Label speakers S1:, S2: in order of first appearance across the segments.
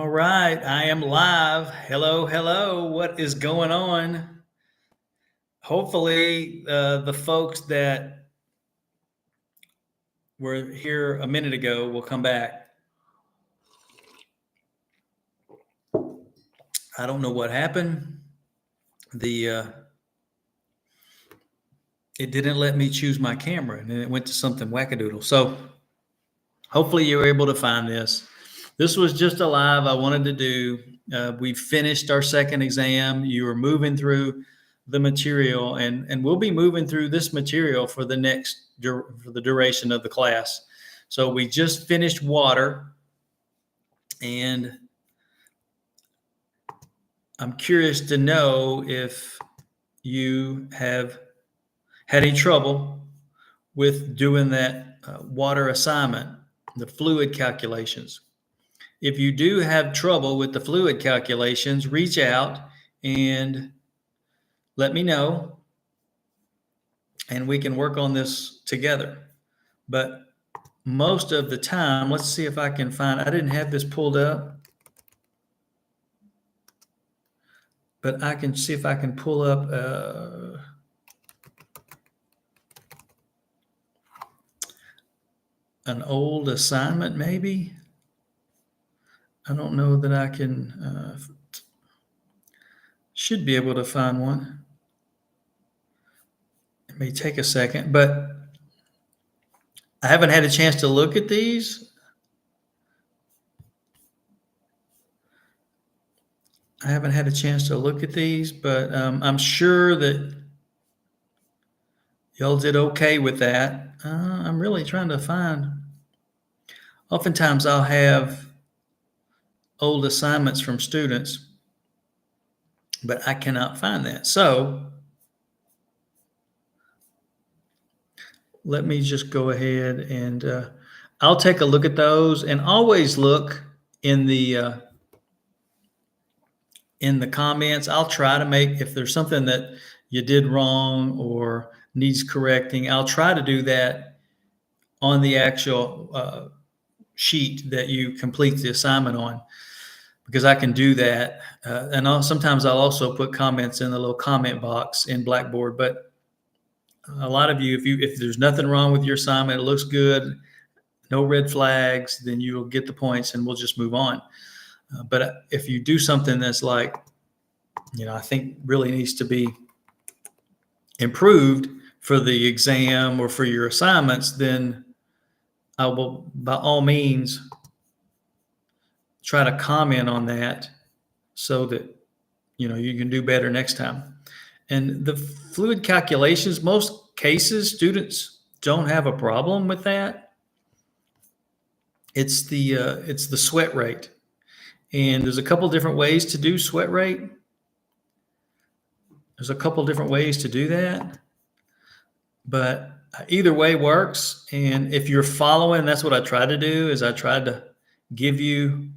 S1: All right, I am live. Hello, hello. What is going on? Hopefully, the folks that were here a minute ago will come back. I don't know what happened. The It didn't let me choose my camera, and then it went to something wackadoodle. So hopefully, you were able to find this. This was just a live I wanted to do. We finished our second exam. You were moving through the material, and we'll be moving through this material for for the duration of the class. So we just finished water, and I'm curious to know if you have had any trouble with doing that water assignment, the fluid calculations. If you do have trouble with the fluid calculations, reach out and let me know, and we can work on this together. But most of the time, let's see if I can find, I didn't have this pulled up, but I can see if I can pull up an old assignment maybe. I don't know that I can, should be able to find one. It may take a second, but I haven't had a chance to look at these. I haven't had a chance to look at these, but I'm sure that y'all did okay with that. I'm really trying to find. Oftentimes I'll have old assignments from students, but I cannot find that. So let me just go ahead and I'll take a look at those, and always look in the comments. I'll try to make, if there's something that you did wrong or needs correcting, I'll try to do that on the actual sheet that you complete the assignment on, because I can do that. And sometimes I'll also put comments in the little comment box in Blackboard. But a lot of you, if there's nothing wrong with your assignment, it looks good, no red flags, then you will get the points and we'll just move on. But if you do something that's like, I think really needs to be improved for the exam or for your assignments, then I will, by all means, try to comment on that so that, you can do better next time. And the fluid calculations, most cases, students don't have a problem with that. It's the sweat rate. And there's a couple different ways to do sweat rate. There's a couple different ways to do that, but either way works. And if you're following, that's what I try to do, is I tried to give you,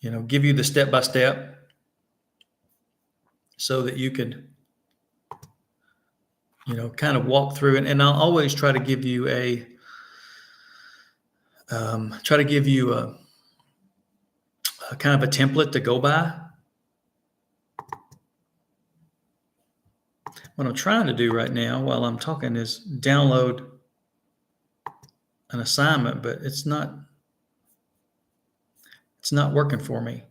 S1: the step-by-step so that you could, kind of walk through it. And I'll always try to give you a kind of a template to go by. What I'm trying to do right now while I'm talking is download an assignment, but it's not working for me.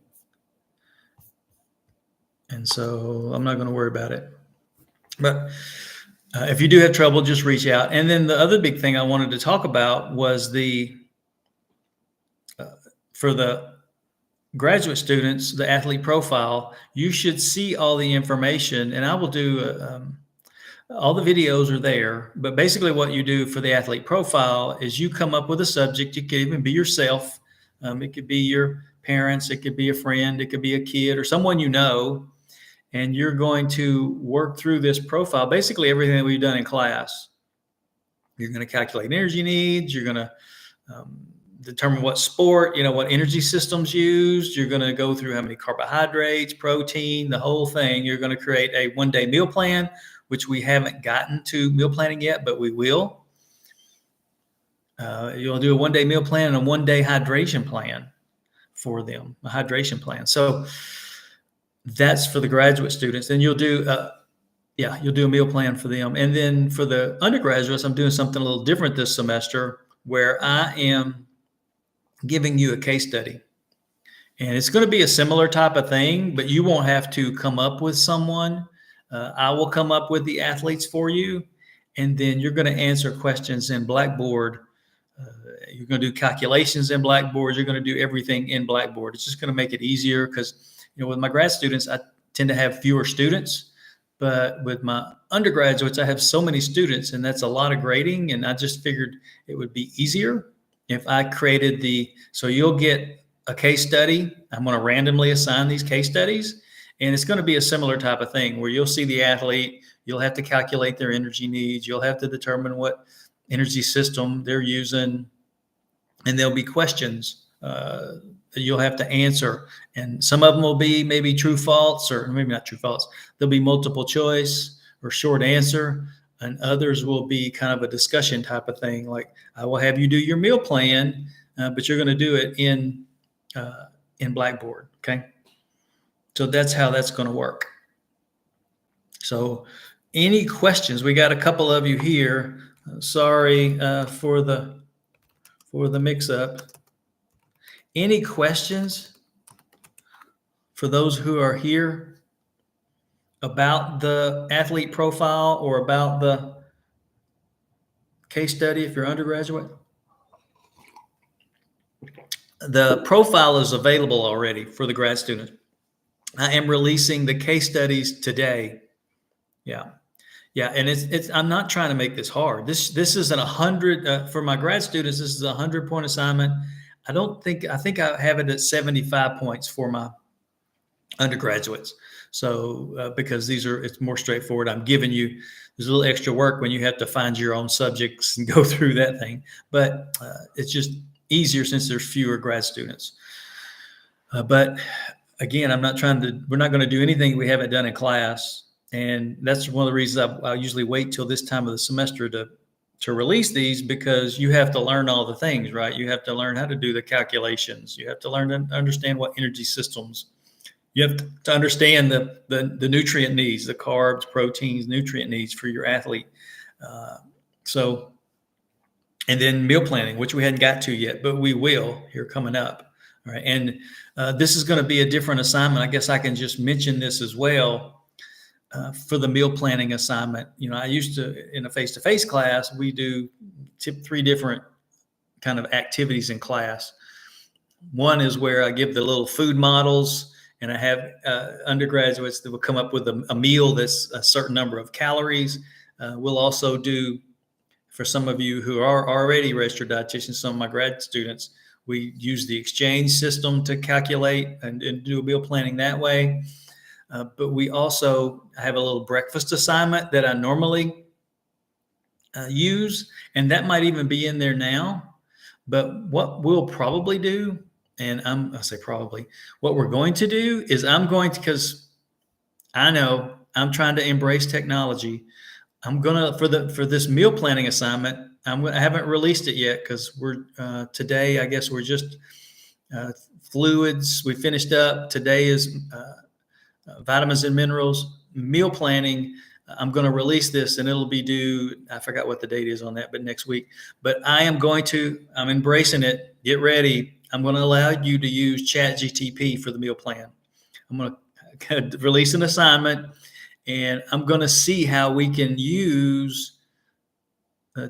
S1: And so I'm not going to worry about it. But if you do have trouble, just reach out. And then the other big thing I wanted to talk about was for the graduate students, the athlete profile. You should see all the information, and I will do all the videos are there. But basically what you do for the athlete profile is you come up with a subject. You could even be yourself. It could be your parents. It could be a friend. It could be a kid or someone you know. And you're going to work through this profile, basically everything that we've done in class. You're going to calculate energy needs. You're going to determine what sport, what energy systems used. You're going to go through how many carbohydrates, protein, the whole thing. You're going to create a one-day meal plan, which we haven't gotten to meal planning yet, but we will. You'll do a one-day meal plan and a one-day hydration plan. for them, a hydration plan. So that's for the graduate students. And you'll do, you'll do a meal plan for them. And then for the undergraduates, I'm doing something a little different this semester where I am giving you a case study. And it's going to be a similar type of thing, but you won't have to come up with someone. I will come up with the athletes for you. And then you're going to answer questions in Blackboard. You're going to do calculations in Blackboard. You're going to do everything in Blackboard. It's just going to make it easier because, with my grad students, I tend to have fewer students. But with my undergraduates, I have so many students, and that's a lot of grading. And I just figured it would be easier if I created so you'll get a case study. I'm going to randomly assign these case studies, and it's going to be a similar type of thing where you'll see the athlete, you'll have to calculate their energy needs, you'll have to determine what energy system they're using, and there'll be questions that you'll have to answer. And some of them will be maybe true, false, or maybe not true, false. There'll be multiple choice or short answer, and others will be kind of a discussion type of thing. Like I will have you do your meal plan, but you're going to do it in Blackboard. Okay. So that's how that's going to work. So any questions? We got a couple of you here. Sorry for the mix up. Any questions for those who are here about the athlete profile or about the case study if you're undergraduate? The profile is available already for the grad students. I am releasing the case studies today. Yeah. And it's. I'm not trying to make this hard. This isn't 100 for my grad students. This is a 100-point assignment. I think I have it at 75 points for my undergraduates. So because it's more straightforward. I'm giving you, there's a little extra work when you have to find your own subjects and go through that thing. But it's just easier since there's fewer grad students. But again, we're not going to do anything we haven't done in class. And that's one of the reasons I usually wait till this time of the semester to release these, because you have to learn all the things, right? You have to learn how to do the calculations. You have to learn to understand what energy systems. You have to understand the nutrient needs, the carbs, proteins, nutrient needs for your athlete. And then meal planning, which we hadn't got to yet, but we will here coming up. All right. And this is going to be a different assignment. I guess I can just mention this as well. For the meal planning assignment, I used to, in a face-to-face class, we do 3 different kind of activities in class. One is where I give the little food models, and I have undergraduates that will come up with a meal that's a certain number of calories. We'll also do, for some of you who are already registered dietitians, some of my grad students, we use the exchange system to calculate and do meal planning that way. But we also have a little breakfast assignment that I normally use, and that might even be in there now. But what we'll probably do, and I say probably, what we're going to do is because I know I'm trying to embrace technology. I'm gonna for this meal planning assignment. I haven't released it yet because we're today. I guess we're just fluids. We finished up. Today is vitamins and minerals, meal planning. I'm going to release this and it'll be due. I forgot what the date is on that, but next week. But I'm embracing it. Get ready. I'm going to allow you to use ChatGTP for the meal plan. I'm going to release an assignment, and I'm going to see how we can use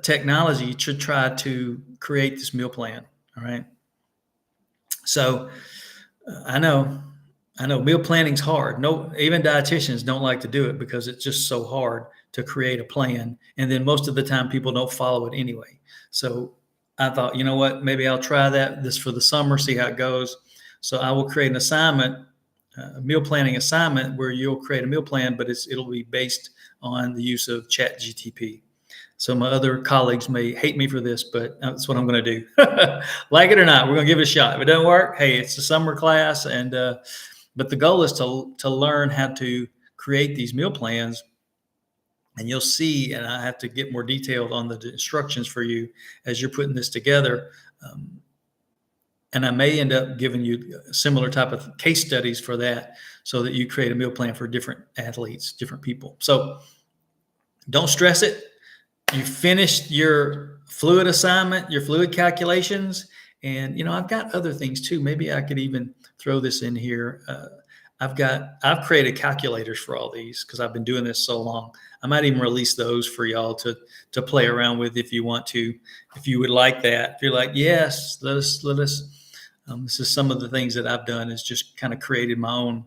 S1: technology to try to create this meal plan. All right. So I know meal planning's hard. No, even dietitians don't like to do it because it's just so hard to create a plan. And then most of the time people don't follow it anyway. So I thought, you know what, maybe I'll try this for the summer, see how it goes. So I will create an assignment, a meal planning assignment where you'll create a meal plan, but it'll be based on the use of ChatGTP. So my other colleagues may hate me for this, but that's what I'm going to do. Like it or not, we're going to give it a shot. If it doesn't work, hey, it's a summer class. And but the goal is to learn how to create these meal plans. And you'll see, and I have to get more detailed on the instructions for you as you're putting this together. And I may end up giving you similar type of case studies for that so that you create a meal plan for different athletes, different people. So don't stress it. You finished your fluid assignment, your fluid calculations, and I've got other things too. Maybe I could even throw this in here. I've created calculators for all these because I've been doing this so long. I might even release those for y'all to play around with if you want to, if you would like that. If you're like, yes, let us. This is some of the things that I've done is just kind of created my own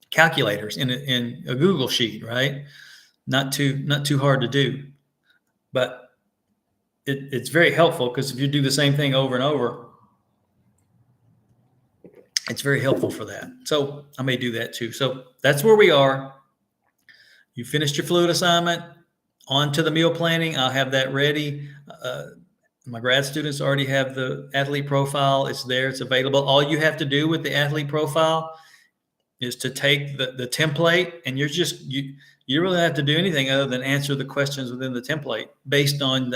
S1: calculators in a Google sheet, right? Not too hard to do, but it's very helpful because if you do the same thing over and over, it's very helpful for that. So I may do that too. So that's where we are. You finished your fluid assignment, on to the meal planning. I'll have that ready. My grad students already have the athlete profile. It's there, it's available. All you have to do with the athlete profile is to take the template, and you really don't have to do anything other than answer the questions within the template based on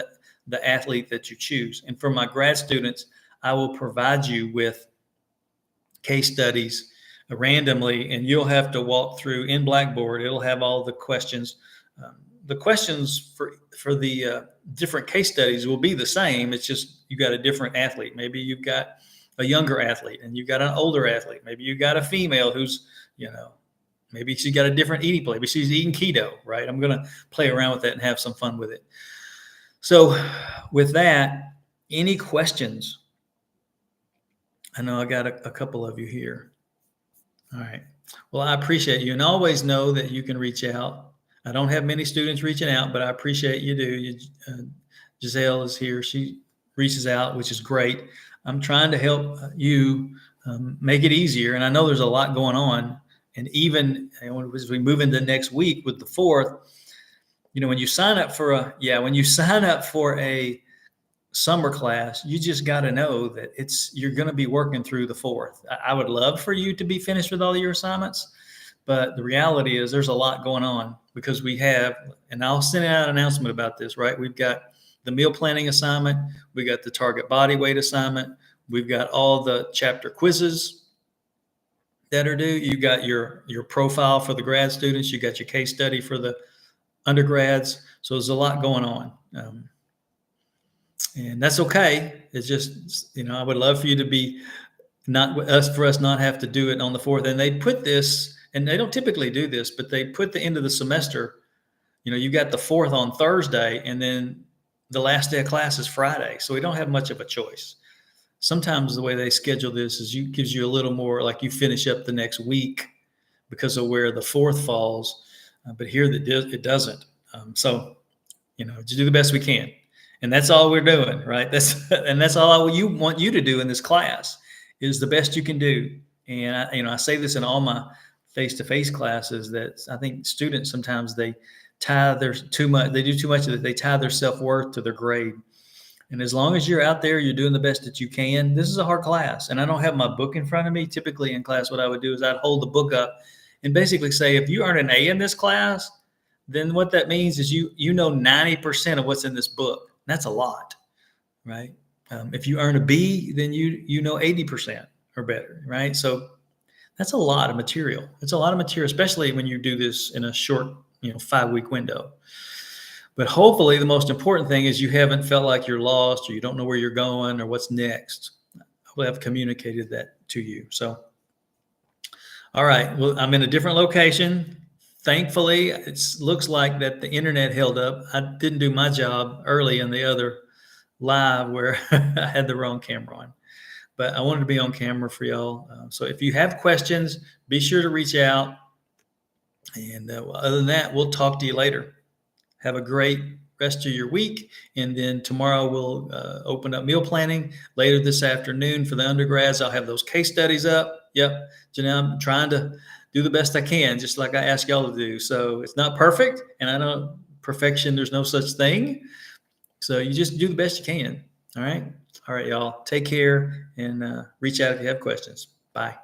S1: the athlete that you choose. And for my grad students, I will provide you with case studies randomly, and you'll have to walk through in Blackboard. It'll have all the questions. The questions for the different case studies will be the same. It's just you got a different athlete. Maybe you've got a younger athlete and you've got an older athlete. Maybe you got a female who's, maybe she's got a different eating plan. Maybe she's eating keto, right? I'm going to play around with that and have some fun with it. So with that, any questions? I know I got a couple of you here. All right. Well, I appreciate you, and always know that you can reach out. I don't have many students reaching out, but I appreciate you do. Giselle is here. She reaches out, which is great. I'm trying to help you make it easier. And I know there's a lot going on. And even as we move into next week with the 4th, when you sign up for a summer class, you just got to know that you're going to be working through the 4th. I would love for you to be finished with all your assignments, but the reality is there's a lot going on because we have, and I'll send out an announcement about this, right? We've got the meal planning assignment. We got the target body weight assignment. We've got all the chapter quizzes that are due. You got your profile for the grad students. You got your case study for the undergrads. So there's a lot going on. And that's okay. It's just, I would love for you to be for us not have to do it on the 4th. And they put this, and they don't typically do this, but they put the end of the semester, you got the 4th on Thursday, and then the last day of class is Friday. So we don't have much of a choice. Sometimes the way they schedule this gives you a little more, like you finish up the next week because of where the 4th falls. But here it doesn't. So, just do the best we can. And that's all we're doing, right? That's all I want you to do in this class is the best you can do. And I say this in all my face-to-face classes that I think students sometimes they do too much of it. They tie their self-worth to their grade. And as long as you're out there, you're doing the best that you can. This is a hard class, and I don't have my book in front of me. Typically in class, what I would do is I'd hold the book up and basically say, if you earn an A in this class, then what that means is you know 90% of what's in this book. That's a lot, right? If you earn a B, then you know 80% or better, right? So that's a lot of material. It's a lot of material, especially when you do this in a short, 5-week window. But hopefully the most important thing is you haven't felt like you're lost or you don't know where you're going or what's next. Hopefully I've communicated that to you. So, all right. Well, I'm in a different location. Thankfully, it looks like that the internet held up. I didn't do my job early in the other live where I had the wrong camera on. But I wanted to be on camera for y'all. So if you have questions, be sure to reach out. And other than that, we'll talk to you later. Have a great rest of your week. And then tomorrow we'll open up meal planning. Later this afternoon for the undergrads, I'll have those case studies up. Yep. Janelle, I'm trying to do the best I can, just like I ask y'all to do. So it's not perfect. And I know perfection, there's no such thing. So you just do the best you can. All right. All right, y'all. Take care and reach out if you have questions. Bye.